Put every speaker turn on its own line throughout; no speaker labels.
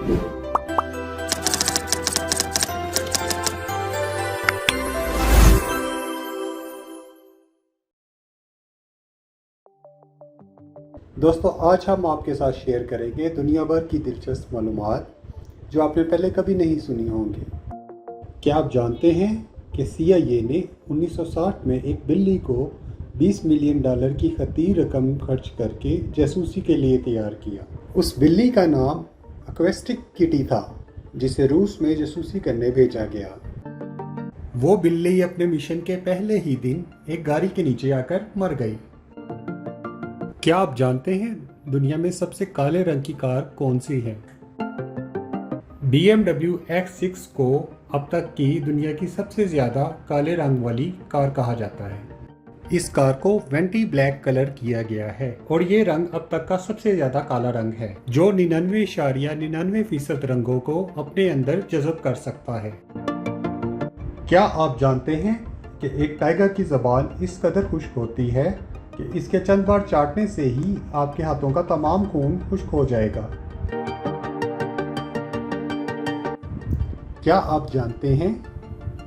दोस्तों, आज हम आपके साथ शेयर करेंगे दुनिया भर की दिलचस्प मालूमात जो आपने पहले कभी नहीं सुनी होंगी। क्या आप जानते हैं कि CIA ने 1960 में एक बिल्ली को $20 मिलियन की खतीर रकम खर्च करके जासूसी के लिए तैयार किया। उस बिल्ली का नाम एक्वेस्टिक किटी था, जिसे रूस में जासूसी करने भेजा गया। वो बिल्ली अपने मिशन के पहले ही दिन एक गाड़ी के नीचे आकर मर गई। क्या आप जानते हैं दुनिया में सबसे काले रंग की कार कौन सी है? BMW X6 को अब तक की दुनिया की सबसे ज्यादा काले रंग वाली कार कहा जाता है। इस कार को वेंटी ब्लैक कलर किया गया है और ये रंग अब तक का सबसे ज्यादा काला रंग है, जो 99.99% रंगों को अपने अंदर जज़ब कर सकता है। क्या आप जानते हैं कि एक टाइगर की ज़बान इस कदर खुश्क होती है कि इसके चंद बार चाटने से ही आपके हाथों का तमाम खून खुश्क हो जाएगा। क्या आप जानते हैं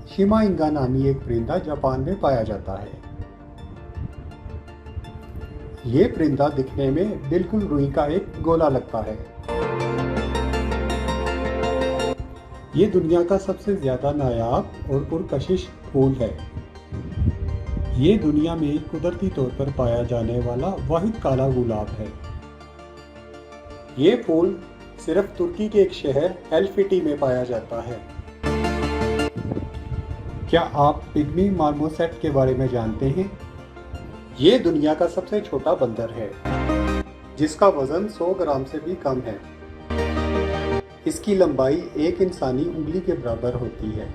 शिमा इंगा नामी एक परिंदा जापान में पाया जाता है। ये परिंदा दिखने में बिल्कुल रुई का एक गोला लगता है। ये दुनिया का सबसे ज्यादा नायाब और पुरकशिश फूल है। ये दुनिया में कुदरती तौर पर पाया जाने वाला वाहिद काला गुलाब है। ये फूल सिर्फ तुर्की के एक शहर एल्फिटी में पाया जाता है। क्या आप पिग्मी मार्मोसेट के बारे में जानते हैं? ये दुनिया का सबसे छोटा बंदर है, जिसका वजन 100 ग्राम से भी कम है। इसकी लंबाई एक इंसानी उंगली के बराबर होती है।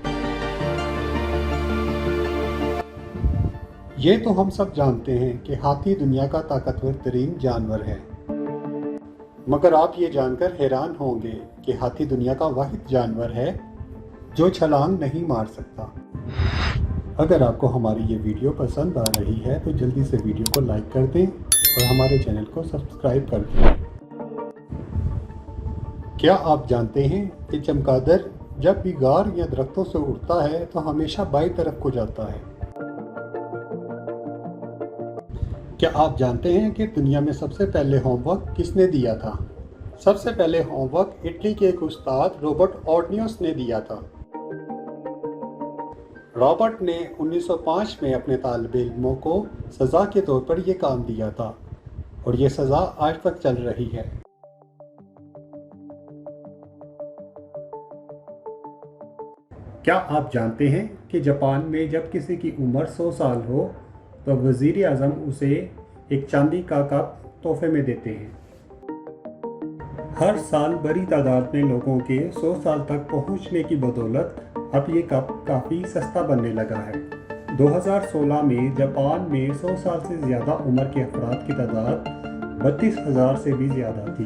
ये तो हम सब जानते हैं कि हाथी दुनिया का ताकतवर तरीन जानवर है, मगर आप ये जानकर हैरान होंगे कि हाथी दुनिया का वाहिद जानवर है जो छलांग नहीं मार सकता। अगर आपको हमारी ये वीडियो पसंद आ रही है तो जल्दी से वीडियो को लाइक कर दें और हमारे चैनल को सब्सक्राइब कर दें। क्या आप जानते हैं कि चमगादड़ जब भी गार या दरख्तों से उड़ता है तो हमेशा बाईं तरफ को जाता है। क्या आप जानते हैं कि दुनिया में सबसे पहले होमवर्क किसने दिया था? सबसे पहले होमवर्क इटली के एक उस्ताद रॉबर्ट ऑर्डनियोस ने दिया था। रॉबर्ट ने 1905 में अपने तालिब इल्मों को सज़ा के तौर पर यह काम दिया था और ये सज़ा आज तक चल रही है। क्या आप जानते हैं कि जापान में जब किसी की उम्र 100 साल हो तो वज़ीर आज़म उसे एक चांदी का कप तोहफे में देते हैं। हर साल बड़ी तादाद में लोगों के 100 साल तक पहुंचने की बदौलत अब ये कप काफ़ी सस्ता बनने लगा है। 2016 में जापान में 100 साल से ज़्यादा उम्र के अफराद की तादाद 32,000 से भी ज़्यादा थी।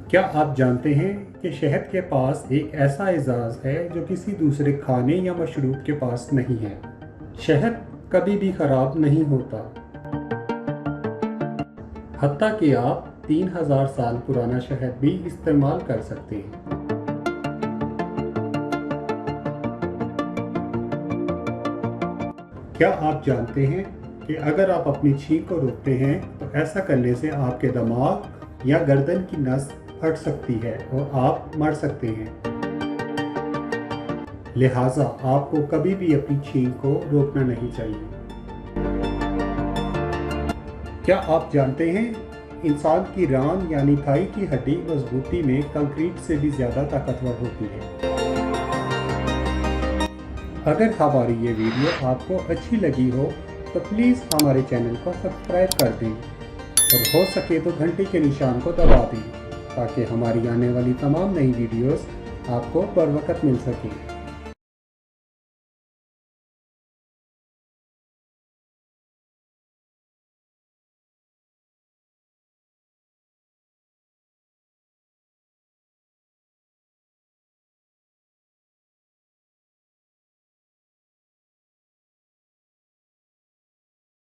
क्या आप जानते हैं कि शहद के पास एक ऐसा एजाज़ है जो किसी दूसरे खाने या मशरूब के पास नहीं है? शहद कभी भी खराब नहीं होता, हत्ता कि आप 3000 साल पुराना शहद भी इस्तेमाल कर सकते हैं। क्या आप जानते हैं कि अगर आप अपनी छींक को रोकते हैं तो ऐसा करने से आपके दिमाग या गर्दन की नस फट सकती है और आप मर सकते हैं। लिहाजा आपको कभी भी अपनी छींक को रोकना नहीं चाहिए। क्या आप जानते हैं इंसान की रान यानी थाई की हड्डी मजबूती में कंक्रीट से भी ज्यादा ताकतवर होती है। अगर हमारी ये वीडियो आपको अच्छी लगी हो तो प्लीज़ हमारे चैनल को सब्सक्राइब कर दें और हो सके तो घंटी के निशान को दबा दें ताकि हमारी आने वाली तमाम नई वीडियोस आपको बर वक्त मिल सकें।